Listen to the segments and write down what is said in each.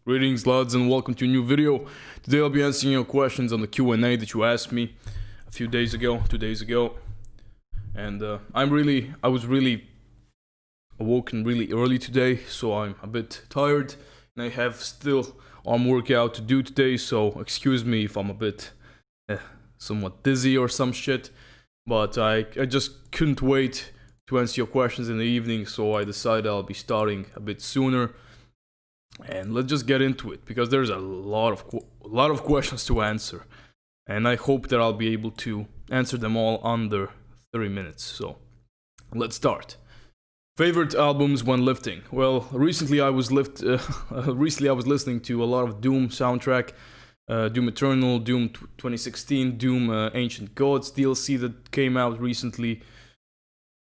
Greetings lads and welcome to a new video. Today I'll be answering your questions on the Q&A that you asked me a few days ago, 2 days ago. And I was really awoken really early today, so I'm a bit tired. And I have still arm workout to do today, so excuse me if I'm a bit somewhat dizzy or some shit. But I just couldn't wait to answer your questions in the evening, so I decided I'll be starting a bit sooner. And let's just get into it, because there's a lot of questions to answer, and I hope that I'll be able to answer them all under 30 minutes. So let's start. Favorite albums when lifting? Well, recently I was listening to a lot of Doom soundtrack, Doom Eternal, Doom 2016, Doom Ancient Gods DLC that came out recently.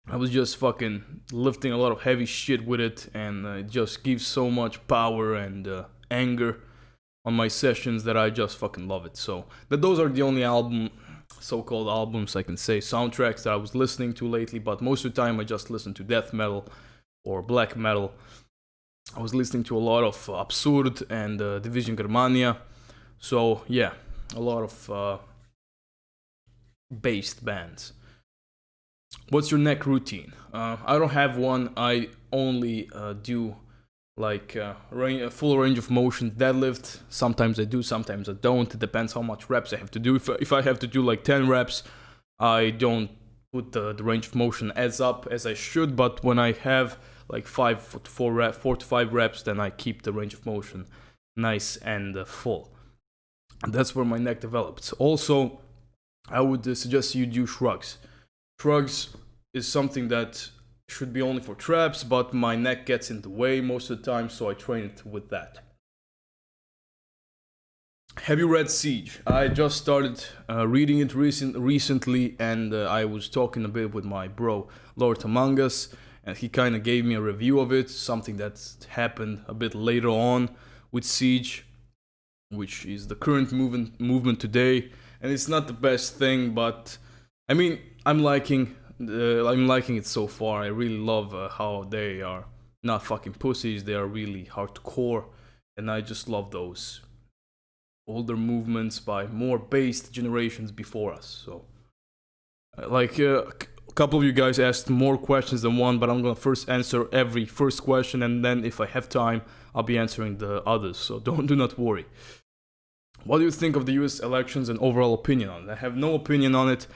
I was just fucking lifting a lot of heavy shit with it, and it just gives so much power and anger on my sessions that I just fucking love it. So those are the only so-called albums I can say, soundtracks that I was listening to lately, but most of the time I just listen to death metal or black metal. I was listening to a lot of Absurd and Division Germania, so yeah, a lot of based bands. What's your neck routine? I don't have one. I only do like a full range of motion deadlift. Sometimes I do, sometimes I don't. It depends how much reps I have to do. If I have to do like 10 reps, I don't put the range of motion as up as I should. But when I have like 4 to 5 reps, then I keep the range of motion nice and full. And that's where my neck develops. Also, I would suggest you do shrugs. Shrugs is something that should be only for traps, but my neck gets in the way most of the time, so I train it with that. Have you read Siege? I just started reading it recently, and I was talking a bit with my bro, Lord Among Us, and he kind of gave me a review of it, something that happened a bit later on with Siege, which is the current movement today, and it's not the best thing, but I mean, I'm liking it so far. I really love how they are not fucking pussies. They are really hardcore, and I just love those older movements by more based generations before us. So, a couple of you guys asked more questions than one, but I'm gonna first answer every first question, and then if I have time, I'll be answering the others. So do not worry. What do you think of the U.S. elections and overall opinion on it? I have no opinion on it.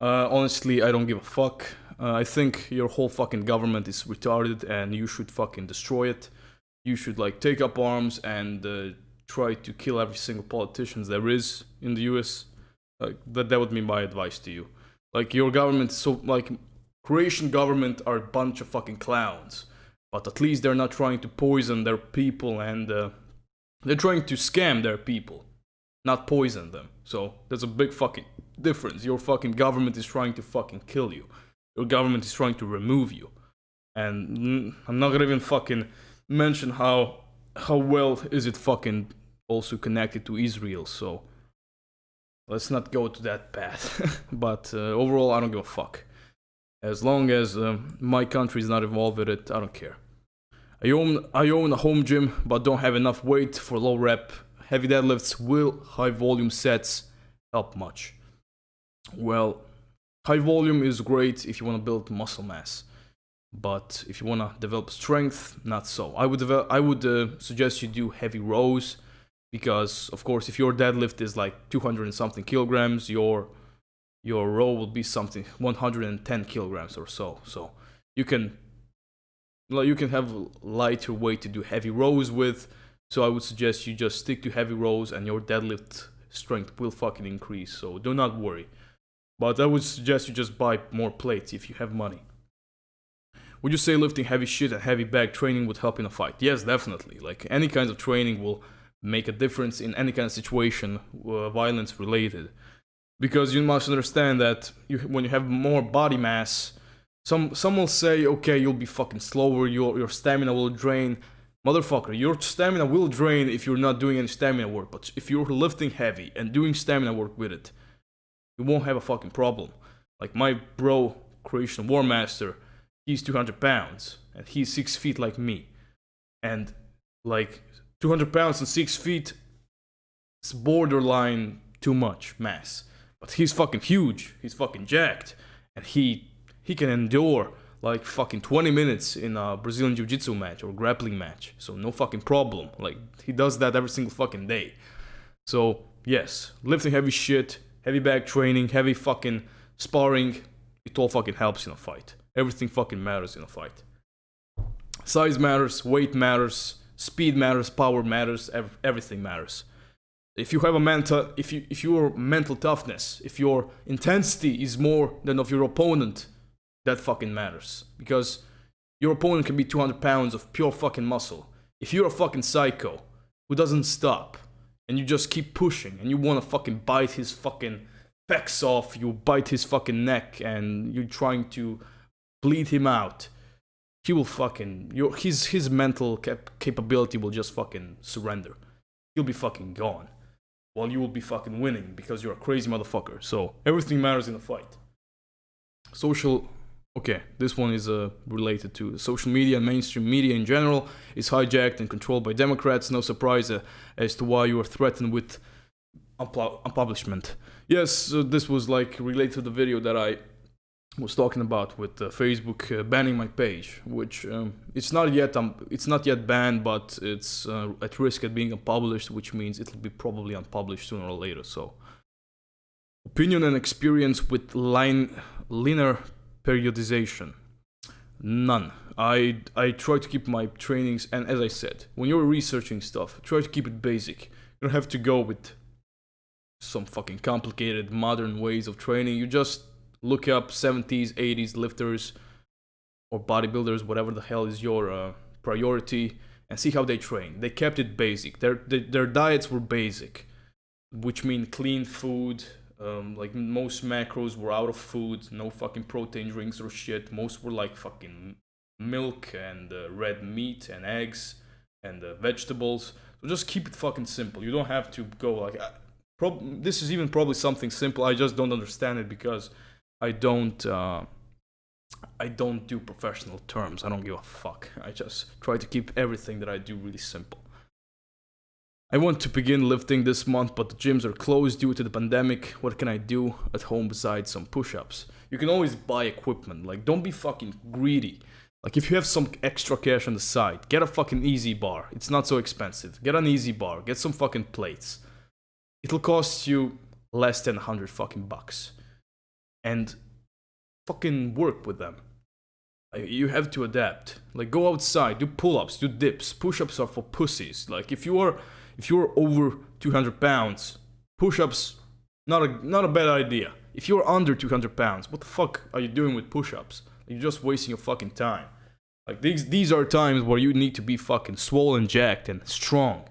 Honestly, I don't give a fuck. I think your whole fucking government is retarded and you should fucking destroy it. You should like take up arms and try to kill every single politician there is in the US. That would be my advice to you. Like, your government is so, like, Croatian government are a bunch of fucking clowns. But at least they're not trying to poison their people, and they're trying to scam their people, not poison them. So there's a big fucking difference. Your fucking government is trying to fucking kill you. Your government is trying to remove you. And I'm not gonna even fucking mention how well is it fucking also connected to Israel. So let's not go to that path. But overall, I don't give a fuck. As long as my country is not involved with it, I don't care. I own a home gym, but don't have enough weight for low rep heavy deadlifts. Will high volume sets help much? Well, high volume is great if you want to build muscle mass, but if you want to develop strength, not so. I would suggest you do heavy rows, because of course if your deadlift is like 200 and something kilograms, your row will be something 110 kilograms or so. So you can have lighter weight to do heavy rows with. So I would suggest you just stick to heavy rows, and your deadlift strength will fucking increase. So do not worry. But I would suggest you just buy more plates if you have money. Would you say lifting heavy shit and heavy bag training would help in a fight? Yes, definitely. Like, any kinds of training will make a difference in any kind of situation, violence related. Because you must understand that when you have more body mass, some will say, okay, you'll be fucking slower, your stamina will drain. Motherfucker, your stamina will drain if you're not doing any stamina work. But if you're lifting heavy and doing stamina work with it, you won't have a fucking problem. Like my bro, Croatian War Master, he's 200 pounds and he's 6 feet like me. And like 200 pounds and 6 feet, it's borderline too much mass. But he's fucking huge, he's fucking jacked, and he can endure like fucking 20 minutes in a Brazilian Jiu-Jitsu match or grappling match. So no fucking problem. Like, he does that every single fucking day. So, yes, lifting heavy shit, heavy bag training, heavy fucking sparring, it all fucking helps in a fight. Everything fucking matters in a fight. Size matters, weight matters, speed matters, power matters, everything matters. If you have if your mental toughness, if your intensity is more than of your opponent, that fucking matters. Because your opponent can be 200 pounds of pure fucking muscle. If you're a fucking psycho who doesn't stop, and you just keep pushing, and you wanna fucking bite his fucking pecs off, you bite his fucking neck, and you're trying to bleed him out, he will fucking, his mental capability will just fucking surrender. He'll be fucking gone. While you will be fucking winning because you're a crazy motherfucker. So everything matters in a fight. Okay, this one is related to social media and mainstream media in general is hijacked and controlled by Democrats. No surprise as to why you are threatened with unpublishment. Yes, this was like related to the video that I was talking about with Facebook banning my page, which it's not yet banned, but it's at risk at being unpublished, which means it'll be probably unpublished sooner or later. So, opinion and experience with linear periodization, none. I try to keep my trainings, and as I said, when you're researching stuff, try to keep it basic. You don't have to go with some fucking complicated modern ways of training. You just look up 70s, 80s lifters or bodybuilders, whatever the hell is your priority, and see how they train. They kept it basic. Their diets were basic, which mean clean food. Like most macros were out of food, no fucking protein drinks or shit. Most were like fucking milk and red meat and eggs and vegetables. So just keep it fucking simple. You don't have to go like... this is even probably something simple. I just don't understand it because I don't do professional terms. I don't give a fuck. I just try to keep everything that I do really simple. I want to begin lifting this month, but the gyms are closed due to the pandemic. What can I do at home besides some push-ups? You can always buy equipment. Like, don't be fucking greedy. Like, if you have some extra cash on the side, get a fucking easy bar. It's not so expensive. Get an easy bar. Get some fucking plates. It'll cost you less than 100 fucking bucks. And fucking work with them. You have to adapt. Like, go outside, do pull-ups, do dips. Push-ups are for pussies. Like, if you're over 200 pounds, push-ups, not a bad idea. If you're under 200 pounds, what the fuck are you doing with push-ups? You're just wasting your fucking time. Like, these are times where you need to be fucking swollen, jacked, and strong,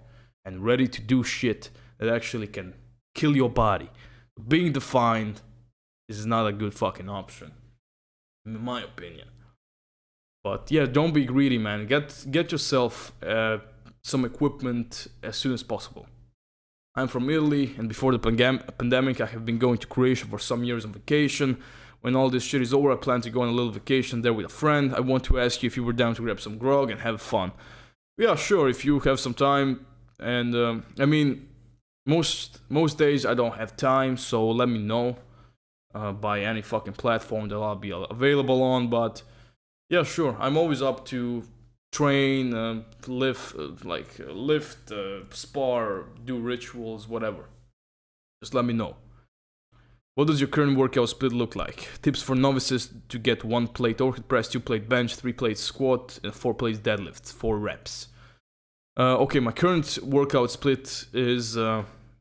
and ready to do shit that actually can kill your body. Being defined is not a good fucking option, in my opinion. But yeah, don't be greedy, man. Get yourself some equipment as soon as possible. I'm from Italy, and before the pandemic, I have been going to Croatia for some years on vacation. When all this shit is over, I plan to go on a little vacation there with a friend. I want to ask you if you were down to grab some grog and have fun. Yeah, sure, if you have some time. And I mean, most days I don't have time, so let me know by any fucking platform that I'll be available on. But yeah, sure, I'm always up to train, lift, spar, do rituals, whatever. Just let me know. What does your current workout split look like? Tips for novices to get 1 plate overhead press, 2 plate bench, 3 plate squat, and 4 plates deadlift, 4 reps. Okay, my current workout split is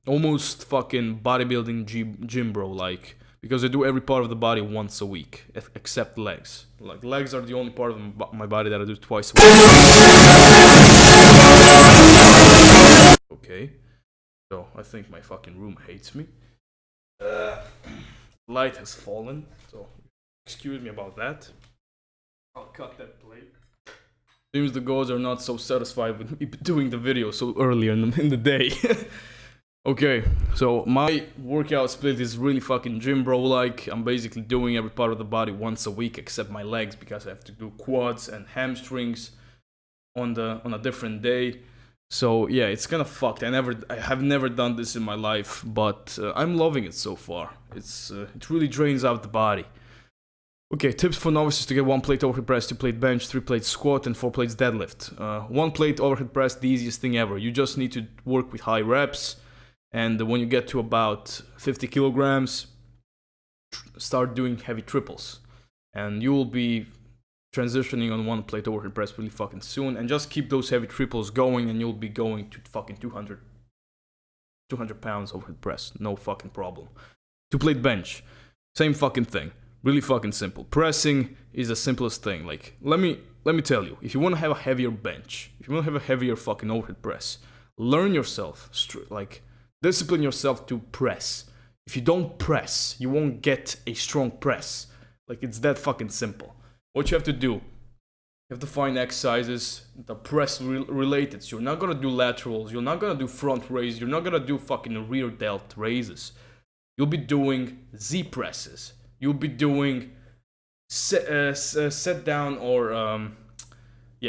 almost fucking bodybuilding gym bro, like, because I do every part of the body once a week, except legs. Like, legs are the only part of my body that I do twice a week. Okay, so I think my fucking room hates me. Light has fallen, so excuse me about that. I'll cut that plate. Seems the gods are not so satisfied with me doing the video so early in the day. Okay, so my workout split is really fucking gym bro like. I'm basically doing every part of the body once a week except my legs, because I have to do quads and hamstrings on a different day. So yeah, it's kind of fucked. I have never done this in my life, but I'm loving it so far. It really drains out the body. Okay, tips for novices to get 1 plate overhead press, 2 plate bench, 3 plate squat, and 4 plates deadlift. 1 plate overhead press, the easiest thing ever. You just need to work with high reps, and when you get to about 50 kilograms, start doing heavy triples, and you will be transitioning on 1 plate overhead press really fucking soon. And just keep those heavy triples going, and you'll be going to fucking 200 pounds overhead press, no fucking problem. 2 plate bench, same fucking thing. Really fucking simple. Pressing is the simplest thing. Like, let me tell you, if you want to have a heavier bench, if you want to have a heavier fucking overhead press, learn yourself, like, discipline yourself to press. If you don't press, you won't get a strong press. Like, it's that fucking simple. What you have to do, you have to find exercises that are press related. So you're not gonna do laterals, you're not gonna do front raise, you're not gonna do fucking rear delt raises. You'll be doing Z presses. You'll be doing set down or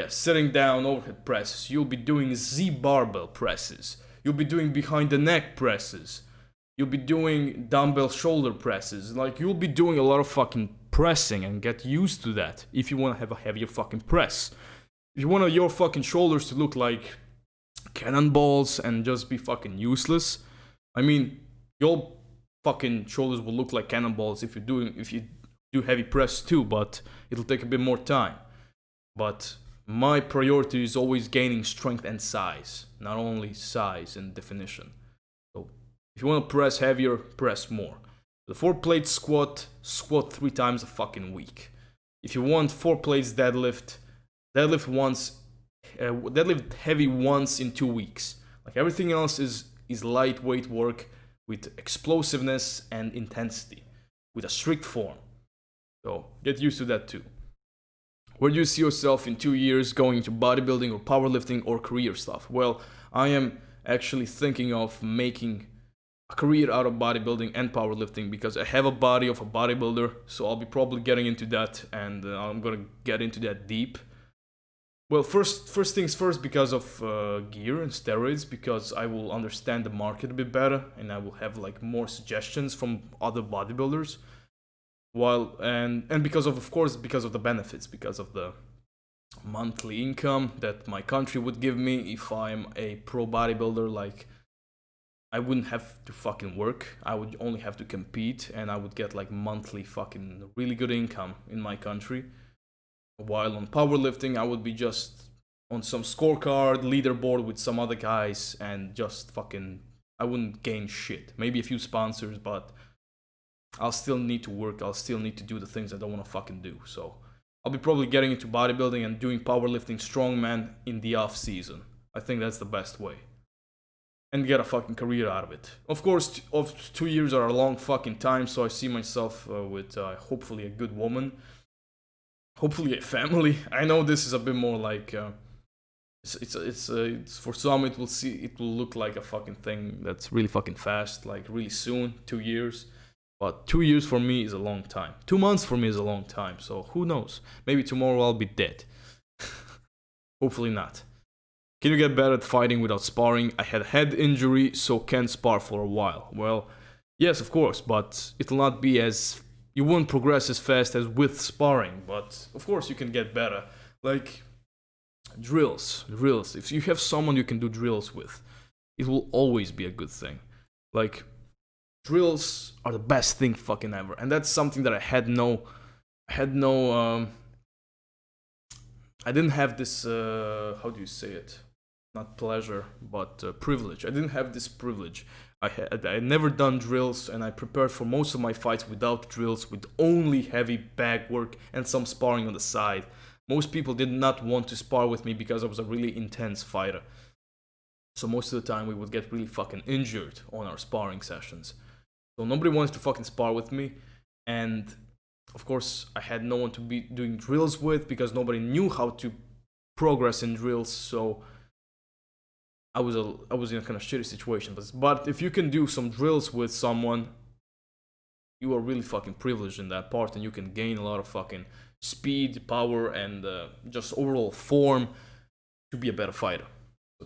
sitting down overhead presses. You'll be doing Z barbell presses. You'll be doing behind the neck presses. You'll be doing dumbbell shoulder presses. Like, you'll be doing a lot of fucking pressing, and get used to that if you want to have a heavier fucking press. If you want your fucking shoulders to look like cannonballs and just be fucking useless, I mean, your fucking shoulders will look like cannonballs if you do heavy press too, but it'll take a bit more time. But my priority is always gaining strength and size, not only size and definition. So if you want to press heavier, press more. The 4 plate squat 3 times a fucking week. If you want 4 plates deadlift heavy once in 2 weeks. Like, everything else is lightweight work with explosiveness and intensity, with a strict form. So get used to that too. Where do you see yourself in 2 years, going into bodybuilding or powerlifting or career stuff? Well, I am actually thinking of making a career out of bodybuilding and powerlifting, because I have a body of a bodybuilder, so I'll be probably getting into that, and I'm gonna get into that deep. Well, first things first, because of gear and steroids, because I will understand the market a bit better, and I will have like more suggestions from other bodybuilders. While and because of course, because of the benefits, because of the monthly income that my country would give me if I'm a pro bodybuilder. Like, I wouldn't have to fucking work. I would only have to compete, and I would get like monthly fucking really good income in my country. While on powerlifting, I would be just on some scorecard, leaderboard with some other guys, and just fucking, I wouldn't gain shit. Maybe a few sponsors, but I'll still need to work. I'll still need to do the things I don't want to fucking do. So I'll be probably getting into bodybuilding and doing powerlifting strongman in the off season. I think that's the best way. And get a fucking career out of it. Of course, 2 years are a long fucking time, so I see myself with hopefully a good woman. Hopefully a family. I know this is a bit more like it's for some it will look like a fucking thing that's really fucking fast, like really soon, 2 years. But 2 years for me is a long time. 2 months for me is a long time. So who knows? Maybe tomorrow I'll be dead. Hopefully not. Can you get better at fighting without sparring? I had a head injury, so can't spar for a while. Well, yes, of course, but it'll not be as, you won't progress as fast as with sparring, but of course you can get better. Like, drills. If you have someone you can do drills with, it will always be a good thing. Like, drills are the best thing fucking ever, and that's something that I didn't have this, how do you say it? Not pleasure, but privilege. I didn't have this privilege. I had never done drills, and I prepared for most of my fights without drills, with only heavy bag work and some sparring on the side. Most people did not want to spar with me because I was a really intense fighter. So most of the time we would get really fucking injured on our sparring sessions. So nobody wanted to fucking spar with me, and of course I had no one to be doing drills with because nobody knew how to progress in drills. So I was in a kind of shitty situation. But if you can do some drills with someone, you are really fucking privileged in that part, and you can gain a lot of fucking speed, power, and just overall form to be a better fighter.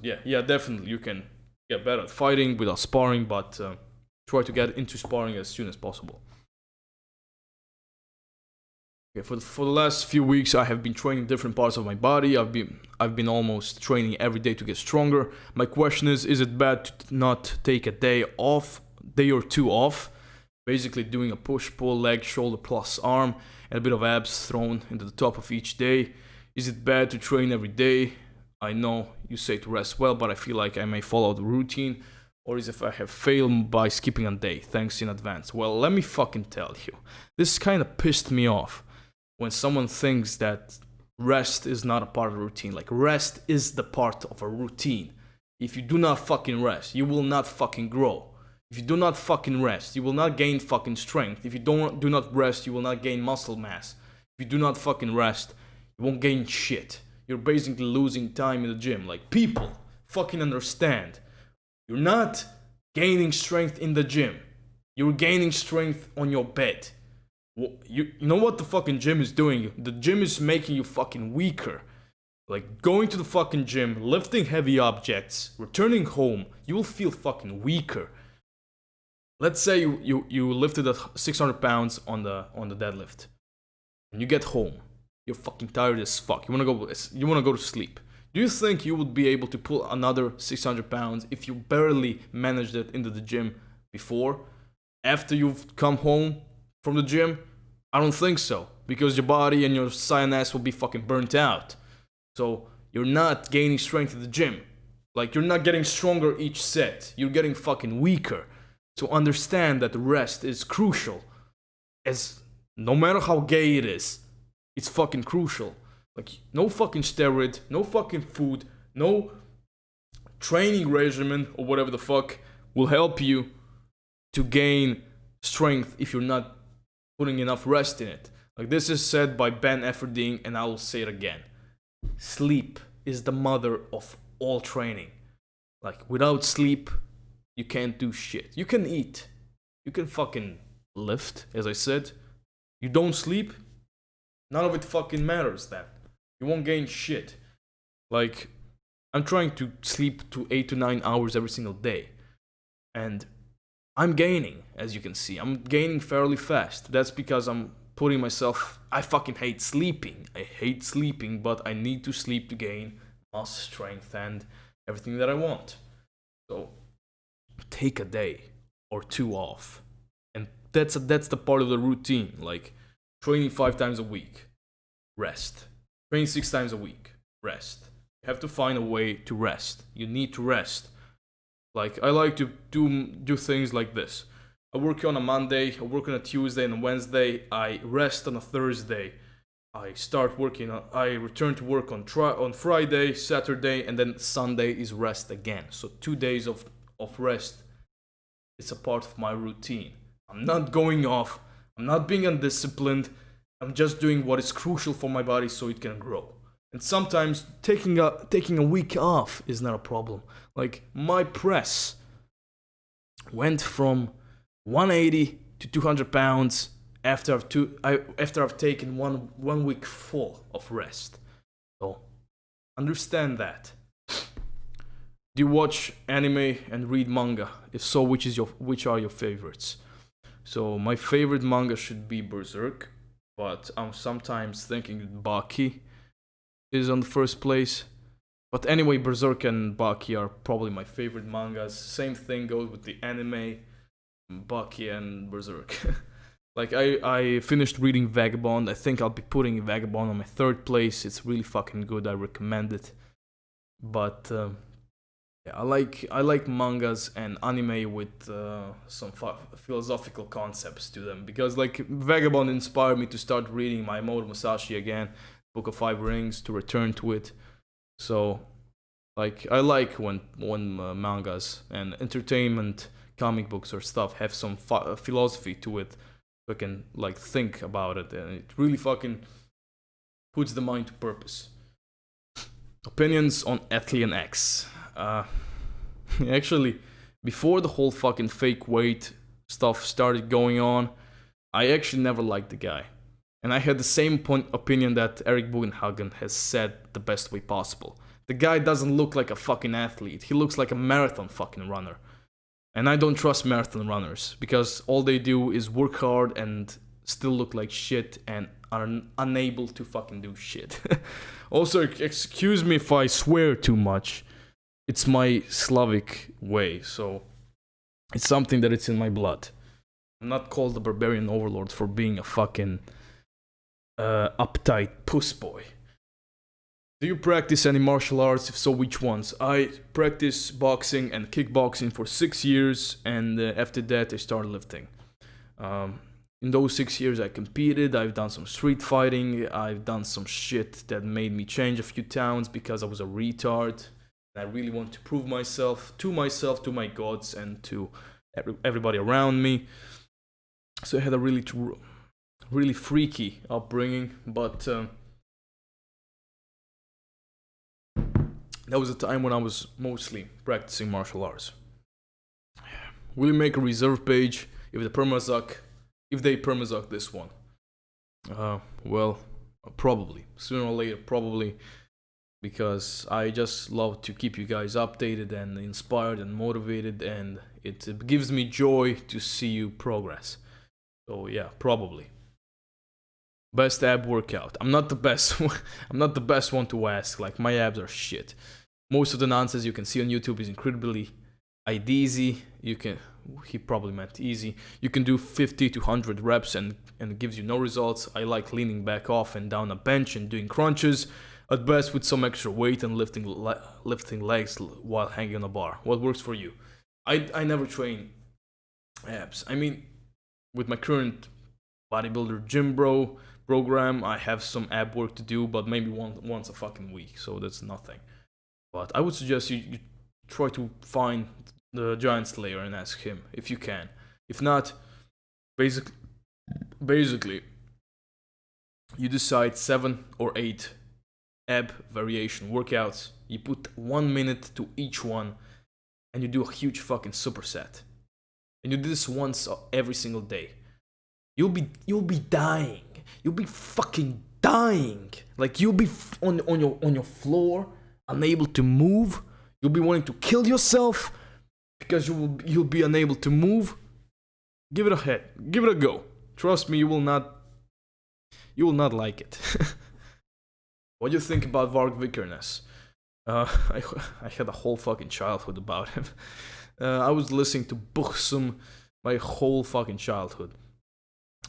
Yeah, definitely you can get better at fighting without sparring, but try to get into sparring as soon as possible. Okay, for the last few weeks, I have been training different parts of my body. I've been almost training every day to get stronger. My question is it bad to not take a day or two off? Basically doing a push, pull, leg, shoulder plus arm, and a bit of abs thrown into the top of each day. Is it bad to train every day? I know you say to rest well, but I feel like I may follow the routine. Or is if I have failed by skipping a day? Thanks in advance. Well, let me fucking tell you. This kind of pissed me off when someone thinks that rest is not a part of a routine. Like, rest is the part of a routine. If you do not fucking rest, you will not fucking grow. If you do not fucking rest, you will not gain fucking strength. If you do not rest, you will not gain muscle mass. If you do not fucking rest, you won't gain shit. You're basically losing time in the gym. Like, people fucking understand. You're not gaining strength in the gym. You're gaining strength on your bed. You know what the fucking gym is doing? The gym is making you fucking weaker. Like, going to the fucking gym, lifting heavy objects, returning home, you will feel fucking weaker. Let's say you lifted 600 pounds on the deadlift, and you get home. You're fucking tired as fuck. You wanna go to sleep. Do you think you would be able to pull another 600 pounds if you barely managed it into the gym before? After you've come home from the gym? I don't think so, because your body and your sinus will be fucking burnt out. So you're not gaining strength in the gym. Like, you're not getting stronger each set. You're getting fucking weaker. So understand that rest is crucial. As no matter how gay it is, it's fucking crucial. Like, no fucking steroid, no fucking food, no training regimen or whatever the fuck will help you to gain strength if you're not putting enough rest in it. Like, this is said by Ben Efferding, and I will say it again. Sleep is the mother of all training. Like, without sleep, you can't do shit. You can eat. You can fucking lift, as I said. You don't sleep, none of it fucking matters then. You won't gain shit. Like, I'm trying to sleep to 8 to 9 hours every single day. And I'm gaining, as you can see. I'm gaining fairly fast. That's because I'm putting myself... I fucking hate sleeping. I hate sleeping, but I need to sleep to gain muscle strength and everything that I want. So, take a day or two off. And that's the part of the routine. Like, training 5 times a week. Rest. Training 6 times a week. Rest. You have to find a way to rest. You need to rest. Like, I like to do things like this. I work on a Monday, I work on a Tuesday and a Wednesday, I rest on a Thursday. I return to work on Friday, Saturday, and then Sunday is rest again. So 2 days of rest. It's a part of my routine. I'm not going off. I'm not being undisciplined. I'm just doing what is crucial for my body so it can grow. And sometimes taking a week off is not a problem. Like, my press went from 180 to 200 pounds after I've taken one week full of rest. So understand that. Do you watch anime and read manga? If so, which are your favorites? So my favorite manga should be Berserk, but I'm sometimes thinking Baki is on the first place. But anyway, Berserk and Baki are probably my favorite mangas. Same thing goes with the anime, Baki and Berserk. Like, I finished reading Vagabond. I think I'll be putting Vagabond on my third place. It's really fucking good. I recommend it. But yeah, I like mangas and anime with some philosophical concepts to them, because like Vagabond inspired me to start reading Miyamoto Musashi again, Book of Five Rings, to return to it. So, like, I like when mangas and entertainment, comic books or stuff have some philosophy to it, so I can like think about it, and it really fucking puts the mind to purpose. Opinions on Athlean X. Actually, before the whole fucking fake weight stuff started going on, I actually never liked the guy. And I had the same opinion that Eric Bugenhagen has said the best way possible. The guy doesn't look like a fucking athlete. He looks like a marathon fucking runner. And I don't trust marathon runners because all they do is work hard and still look like shit and are unable to fucking do shit. Also, excuse me if I swear too much. It's my Slavic way, so it's something that it's in my blood. I'm not called the barbarian overlord for being a fucking uptight puss boy. Do you practice any martial arts? If so, which ones? I practice boxing and kickboxing for 6 years, and after that I started lifting. In those 6 years I competed, I've done some street fighting, I've done some shit that made me change a few towns because I was a retard. I really want to prove myself, to my gods, and to everybody around me. So I had a really freaky upbringing, but that was a time when I was mostly practicing martial arts. Will you make a reserve page if they permazuck this one? Well, probably. Sooner or later, probably. Because I just love to keep you guys updated and inspired and motivated, and it gives me joy to see you progress. So yeah, probably. Best ab workout. I'm not the best. I'm not the best one to ask. Like, my abs are shit. Most of the nonsense you can see on YouTube is incredibly easy. He probably meant easy. You can do 50 to 100 reps and it gives you no results. I like leaning back off and down a bench and doing crunches. At best with some extra weight and lifting legs while hanging on a bar. What works for you? I never train abs. I mean, with my current bodybuilder gym bro program, I have some ab work to do, but maybe once a fucking week, so that's nothing. But I would suggest you try to find the Giant Slayer and ask him if you can. If not, basically, you decide 7 or 8 ab variation workouts. You put 1 minute to each one, and you do a huge fucking superset. And you do this once every single day. You'll be dying. You'll be fucking dying. Like, you'll be on your floor, unable to move. You'll be wanting to kill yourself because you'll be unable to move. Give it a hit. Give it a go. Trust me, you will not like it. What do you think about Varg Vikernes? I had a whole fucking childhood about him. I was listening to Buxum my whole fucking childhood.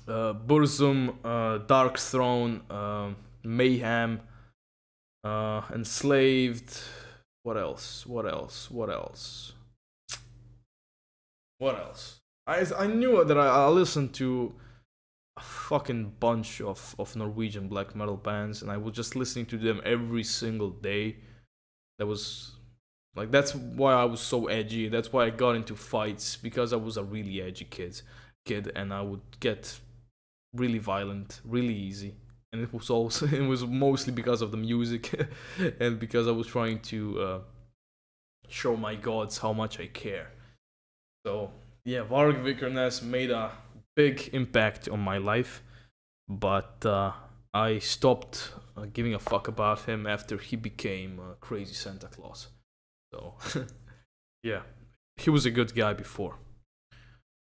Burzum, Dark Throne, Mayhem, Enslaved. What else? I knew that I listened to a fucking bunch of Norwegian black metal bands, and I was just listening to them every single day. That's why I was so edgy. That's why I got into fights, because I was a really edgy kid, and I would get really violent really easy. And it was mostly because of the music and because I was trying to show my gods how much I care. So yeah, Varg Vikernes made a big impact on my life, but I stopped giving a fuck about him after he became crazy Santa Claus. So yeah, he was a good guy before.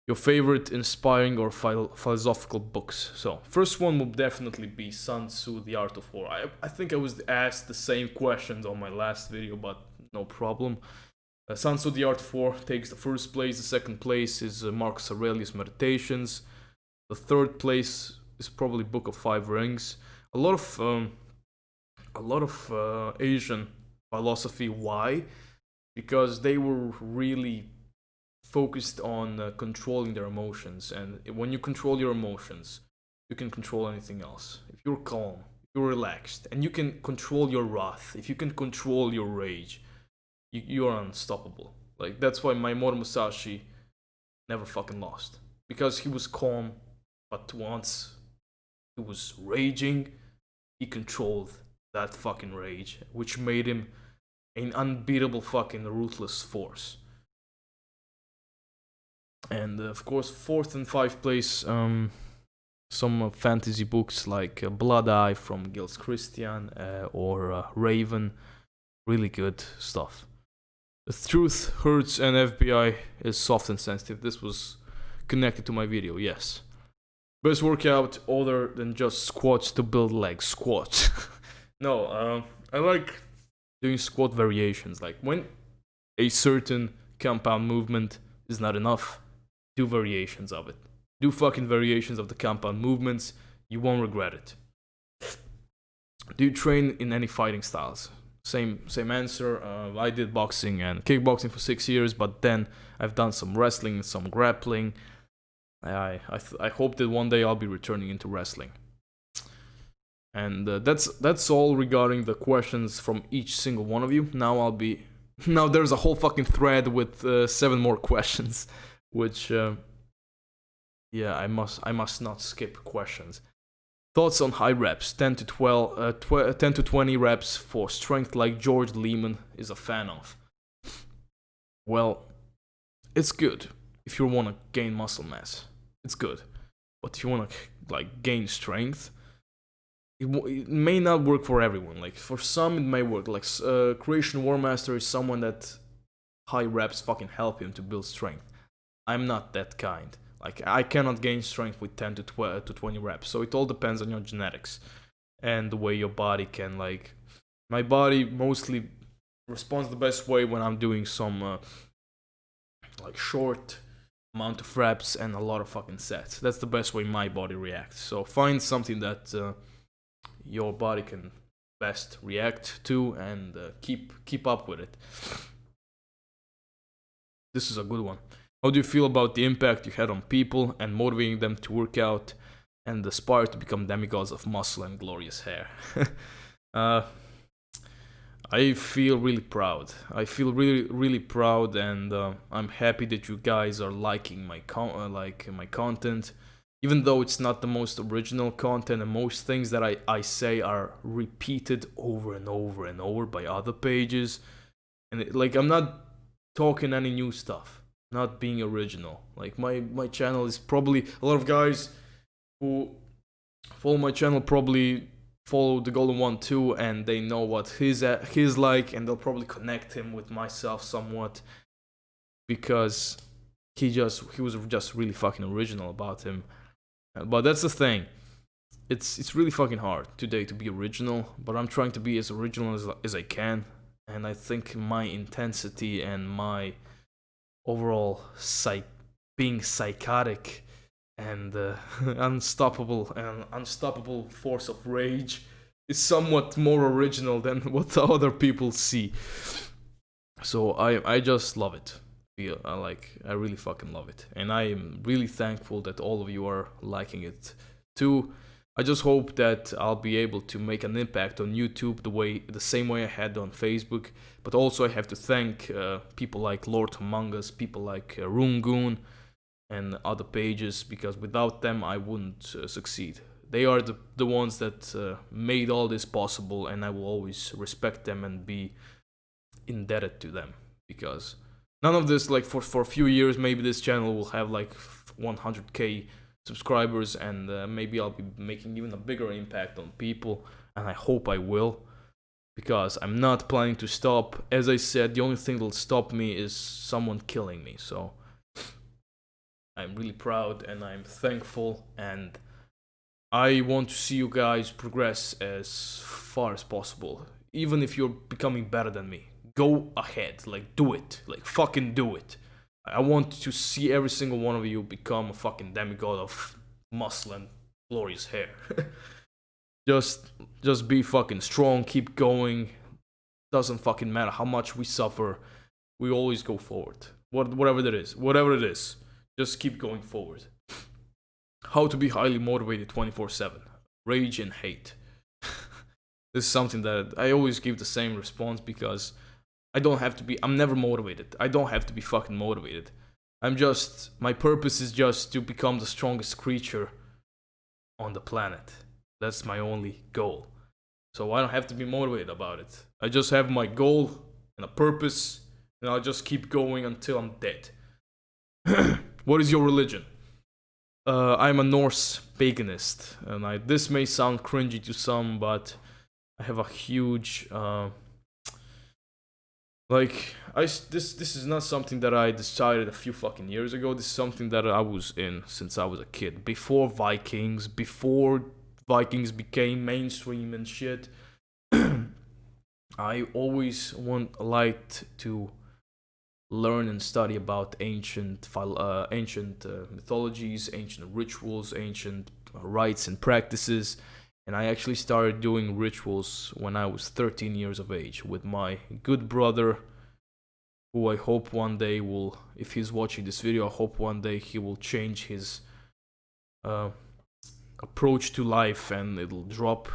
Your favorite inspiring or philosophical books? So first one will definitely be Sun Tzu, The Art of War. I think I was asked the same questions on my last video, but no problem. Sun Tzu, The Art of War takes the first place. The second place is Marcus Aurelius' Meditations. The third place is probably Book of Five Rings. A lot of Asian philosophy. Why? Because they were really focused on controlling their emotions, and when you control your emotions, you can control anything else. If you're calm, if you're relaxed, and you can control your wrath, if you can control your rage, you're unstoppable. Like, that's why Maimoto Musashi never fucking lost, because he was calm, but once he was raging, he controlled that fucking rage, which made him an unbeatable fucking ruthless force. And of course, fourth and fifth place, some fantasy books like Blood Eye from Gils Christian, or Raven really good stuff. The Truth Hurts and FBI is soft and sensitive. This was connected to my video, yes. Best workout other than just squats to build legs. Squats. No, I like doing squat variations. Like when a certain compound movement is not enough, do variations of it. Do fucking variations of the compound movements. You won't regret it. Do you train in any fighting styles? Same answer. I did boxing and kickboxing for 6 years, but then I've done some wrestling, some grappling. I hope that one day I'll be returning into wrestling. And that's all regarding the questions from each single one of you. Now there's a whole fucking thread with 7 more questions, which yeah, I must not skip questions. Thoughts on high reps, 10 to 20 reps for strength like George Lehman is a fan of. Well, it's good if you want to gain muscle mass. It's good. But if you want to like gain strength, it may not work for everyone. Like for some it may work. Like Creation War Master is someone that high reps fucking help him to build strength. I'm not that kind. Like I cannot gain strength with 10 to 20 reps. So it all depends on your genetics and the way your body can like. My body mostly responds the best way when I'm doing some like short amount of reps and a lot of fucking sets. That's the best way my body reacts. So find something that your body can best react to and keep up with it. This is a good one. How do you feel about the impact you had on people and motivating them to work out and aspire to become demigods of muscle and glorious hair? I feel really proud. I feel really proud, and I'm happy that you guys are liking my content, even though it's not the most original content, and most things that I say are repeated over and over and over by other pages, and I'm not talking any new stuff. Not being original. Like my channel is probably a lot of guys who follow my channel probably follow the Golden One too, and they know what he's like, and they'll probably connect him with myself somewhat because he was just really fucking original about him. But that's the thing. It's really fucking hard today to be original, but I'm trying to be as original as I can, and I think my intensity and my overall being psychotic and unstoppable force of rage is somewhat more original than what other people see. So I just love it. I really fucking love it, and I am really thankful that all of you are liking it too. I just hope that I'll be able to make an impact on YouTube the same way I had on Facebook. But also I have to thank people like Lord Among Us, people like Rungoon and other pages, because without them I wouldn't succeed. They are the ones that made all this possible, and I will always respect them and be indebted to them, because none of this, like for a few years, maybe this channel will have like 100k subscribers, and maybe I'll be making even a bigger impact on people, and I hope I will, because I'm not planning to stop. As I said, the only thing that'll stop me is someone killing me. So I'm really proud and I'm thankful, and I want to see you guys progress as far as possible. Even if you're becoming better than me, go ahead, like do it, like fucking do it. I want to see every single one of you become a fucking demigod of muscle and glorious hair. Just be fucking strong, keep going. Doesn't fucking matter how much we suffer, we always go forward. Whatever it is, just keep going forward. How to be highly motivated 24/7. Rage and hate. This is something that I always give the same response, because I'm never motivated. I don't have to be fucking motivated. My purpose is just to become the strongest creature on the planet. That's my only goal. So I don't have to be motivated about it. I just have my goal and a purpose, and I'll just keep going until I'm dead. What is your religion? I'm a Norse paganist, and this may sound cringy to some, but I have a huge Like this is not something that I decided a few fucking years ago. This is something that I was in since I was a kid. Before Vikings became mainstream and shit. I always liked to learn and study about ancient mythologies, ancient rituals, ancient rites and practices. And I actually started doing rituals when I was 13 years of age with my good brother, who I hope one day will, if he's watching this video, I hope one day he will change his approach to life and it'll drop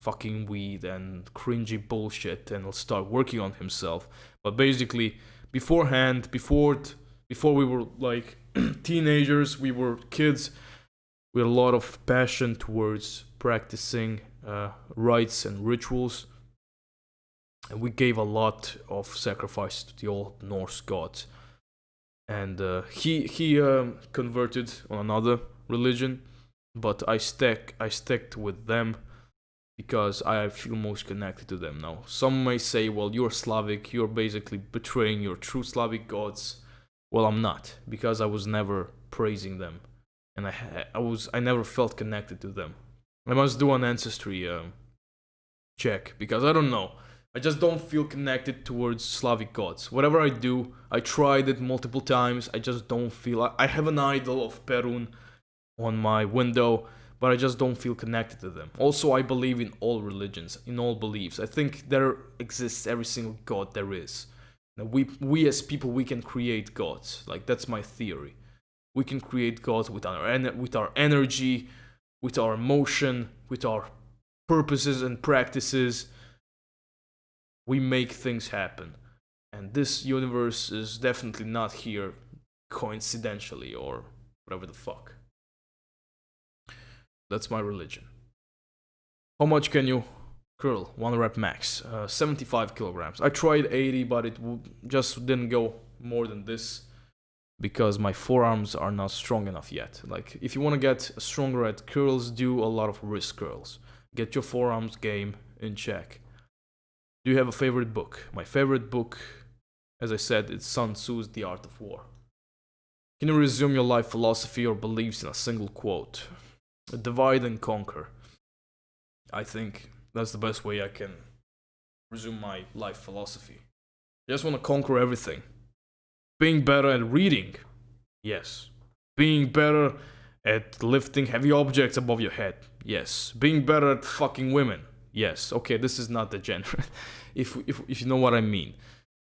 fucking weed and cringy bullshit and he'll start working on himself. But basically, beforehand, before we were like teenagers, we were kids, we had a lot of passion towards practicing rites and rituals, and we gave a lot of sacrifice to the old Norse gods. And he converted on another religion, but I stuck with them because I feel most connected to them now. Some may say, well, you're Slavic, you're basically betraying your true Slavic gods. Well, I'm not, because I was never praising them, and I never felt connected to them. I must do an ancestry check, because I don't know. I just don't feel connected towards Slavic gods. Whatever I do, I tried it multiple times, I just don't feel... I have an idol of Perun on my window, but I just don't feel connected to them. Also, I believe in all religions, in all beliefs. I think there exists every single god there is. Now, we as people, we can create gods. Like, that's my theory. We can create gods with our energy, with our emotion, with our purposes and practices. We make things happen. And this universe is definitely not here coincidentally or whatever the fuck. That's my religion. How much can you curl? 1 rep max. 75 kilograms. I tried 80, but it just didn't go more than this because my forearms are not strong enough yet. Like, if you want to get stronger at curls, do a lot of wrist curls. Get your forearms game in check. Do you have a favorite book? My favorite book, as I said, it's Sun Tzu's The Art of War. Can you resume your life philosophy or beliefs in a single quote? Divide and conquer. I think that's the best way I can resume my life philosophy. I just want to conquer everything. Being better at reading. Yes. Being better at lifting heavy objects above your head. Yes. Being better at fucking women. Yes. Okay, this is not degenerate. if you know what I mean.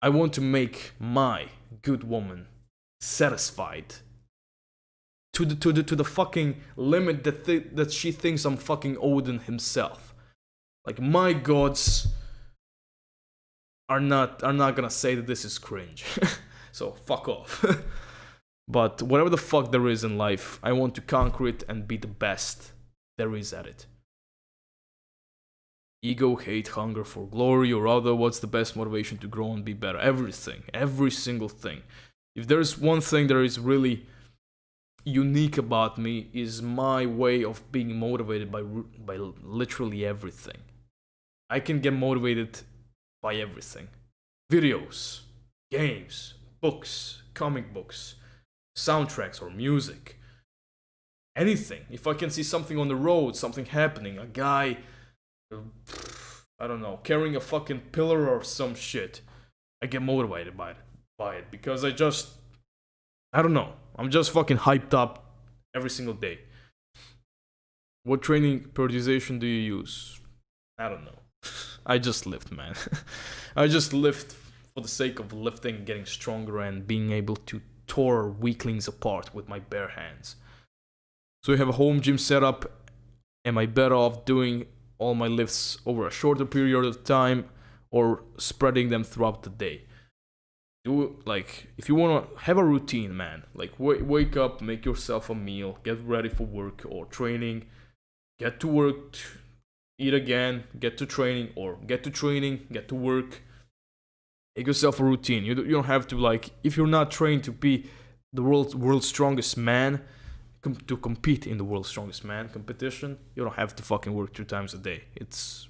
I want to make my good woman satisfied to the fucking limit that she thinks I'm fucking Odin himself. Like, my gods are not gonna say that this is cringe. So fuck off. But whatever the fuck there is in life, I want to conquer it and be the best there is at it. Ego, hate, hunger for glory or other, what's the best motivation to grow and be better? Everything. Every single thing. If there's one thing that is really unique about me, is my way of being motivated by literally everything. I can get motivated by everything. Videos, games, books, comic books, soundtracks or music. Anything. If I can see something on the road, something happening, a guy, I don't know, carrying a fucking pillar or some shit, I get motivated by it because I don't know, I'm just fucking hyped up every single day. What training periodization do you use? I don't know. I just lift, man. I just lift for the sake of lifting, getting stronger, and being able to tear weaklings apart with my bare hands. So you have a home gym setup. Am I better off doing all my lifts over a shorter period of time or spreading them throughout the day? If you want to have a routine, man, like wake up, make yourself a meal, get ready for work or training, get to work, eat again, get to training, or get to training, get to work. Make yourself a routine. You don't have to, like, if you're not trained to be the world's strongest man, to compete in the world's strongest man competition, you don't have to fucking work 2 times a day. It's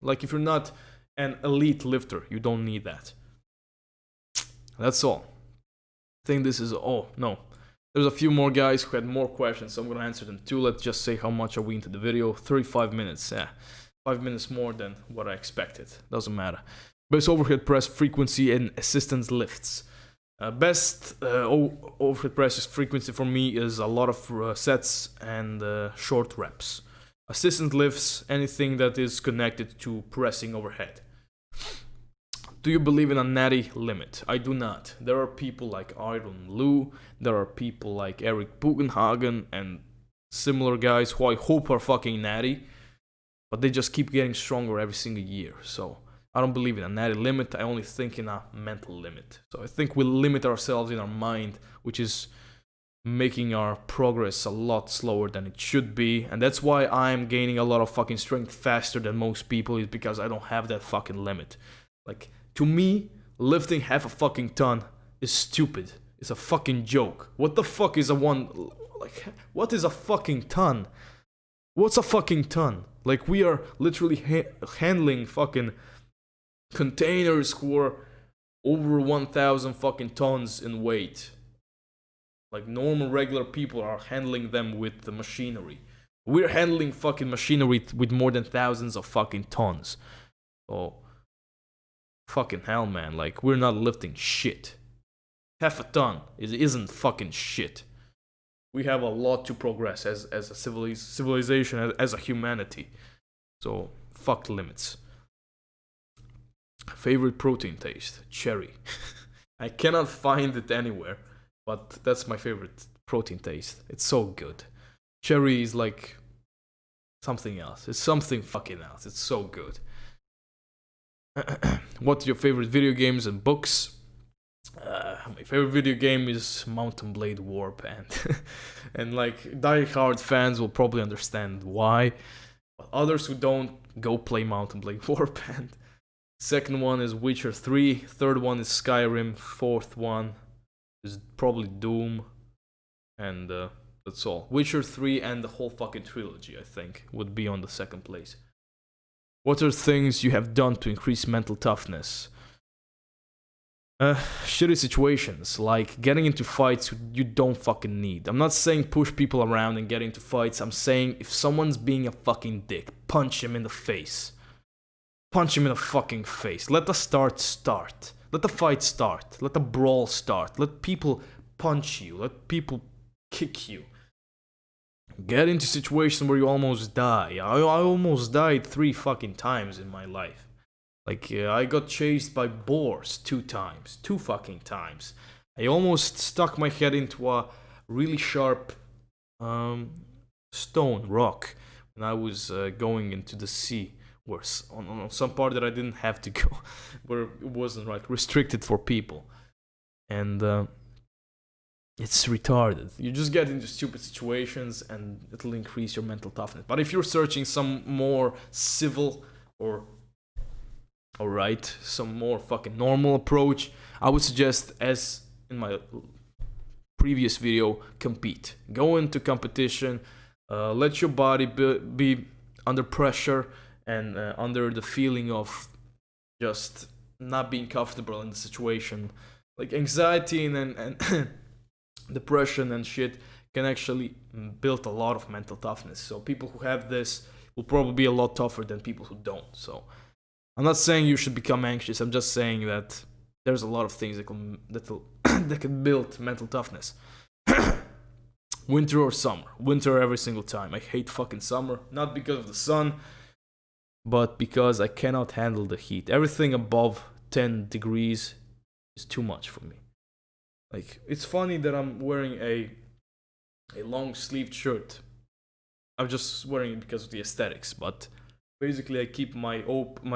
like, if you're not an elite lifter, you don't need that. That's all. I think this is all. No. There's a few more guys who had more questions, so I'm gonna answer them too. Let's just say how much are we into the video. 35 minutes, yeah. 5 minutes more than what I expected. Doesn't matter. Best overhead press frequency and assistance lifts. Best overhead press frequency for me is a lot of sets and short reps. Assistant lifts, anything that is connected to pressing overhead. Do you believe in a natty limit? I do not. There are people like Iron Lou, there are people like Eric Bugenhagen and similar guys who I hope are fucking natty, but they just keep getting stronger every single year. So I don't believe in a natty limit, I only think in a mental limit. So I think we limit ourselves in our mind, which is making our progress a lot slower than it should be. And that's why I'm gaining a lot of fucking strength faster than most people, is because I don't have that fucking limit. Like, to me, lifting half a fucking ton is stupid. It's a fucking joke. What the fuck is what is a fucking ton? What's a fucking ton? Like, we are literally handling fucking containers who are over 1,000 fucking tons in weight. Like, normal regular people are handling them with the machinery. We're handling fucking machinery with more than thousands of fucking tons. Oh, fucking hell, man. Like, we're not lifting shit. Half a ton isn't fucking shit. We have a lot to progress as a civilization, as a humanity. So, fuck limits. Favorite protein taste? Cherry. I cannot find it anywhere, but that's my favorite protein taste. It's so good. Cherry is like something else. It's something fucking else. It's so good. What's your favorite video games and books? My favorite video game is Mountain Blade Warband. And like, die-hard fans will probably understand why. But others who don't, go play Mountain Blade Warband. Second one is Witcher 3. Third one is Skyrim. Fourth one is probably Doom. And that's all. Witcher 3 and the whole fucking trilogy, I think, would be on the second place. What are things you have done to increase mental toughness? Shitty situations, like getting into fights you don't fucking need. I'm not saying push people around and get into fights. I'm saying if someone's being a fucking dick, punch him in the face. Punch him in the fucking face. Let the start. Let the fight start. Let the brawl start. Let people punch you. Let people kick you. Get into situations where you almost die. I almost died 3 fucking times in my life. Like, I got chased by boars 2 times. 2 fucking times. I almost stuck my head into a really sharp stone rock when I was going into the sea. Where on some part that I didn't have to go. Where it wasn't like restricted for people. And it's retarded. You just get into stupid situations and it'll increase your mental toughness. But if you're searching some more civil or alright, some more fucking normal approach, I would suggest, as in my previous video, compete. Go into competition, let your body be under pressure and under the feeling of just not being comfortable in the situation. Like anxiety and depression and shit can actually build a lot of mental toughness. So people who have this will probably be a lot tougher than people who don't. So I'm not saying you should become anxious. I'm just saying that there's a lot of things that can build mental toughness. Winter or summer? Winter every single time. I hate fucking summer. Not because of the sun, but because I cannot handle the heat. Everything above 10 degrees is too much for me. Like, it's funny that I'm wearing a long sleeved shirt. I'm just wearing it because of the aesthetics, but basically I keep my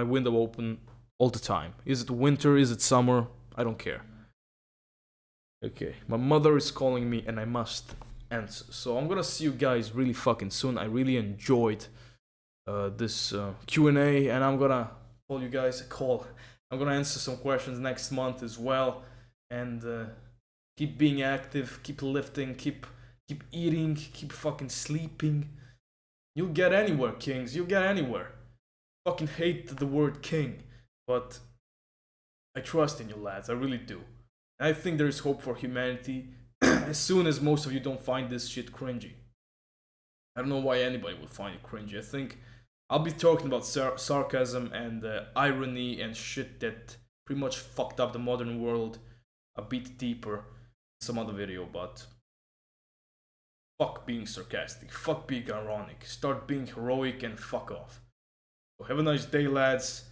window open all the time. Is it winter? Is it summer? I don't care. Okay, my mother is calling me and I must answer. So I'm gonna see you guys really fucking soon. I really enjoyed this Q&A, and I'm gonna call you guys a call. I'm gonna answer some questions next month as well, and keep being active, keep lifting, keep eating, keep fucking sleeping. You'll get anywhere, kings. You'll get anywhere. Fucking hate the word king, but I trust in you lads. I really do. I think there is hope for humanity as soon as most of you don't find this shit cringy. I don't know why anybody would find it cringy. I think I'll be talking about sarcasm and irony and shit that pretty much fucked up the modern world a bit deeper in some other video, but fuck being sarcastic, fuck being ironic, start being heroic and fuck off. So have a nice day, lads.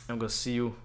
I'm gonna see you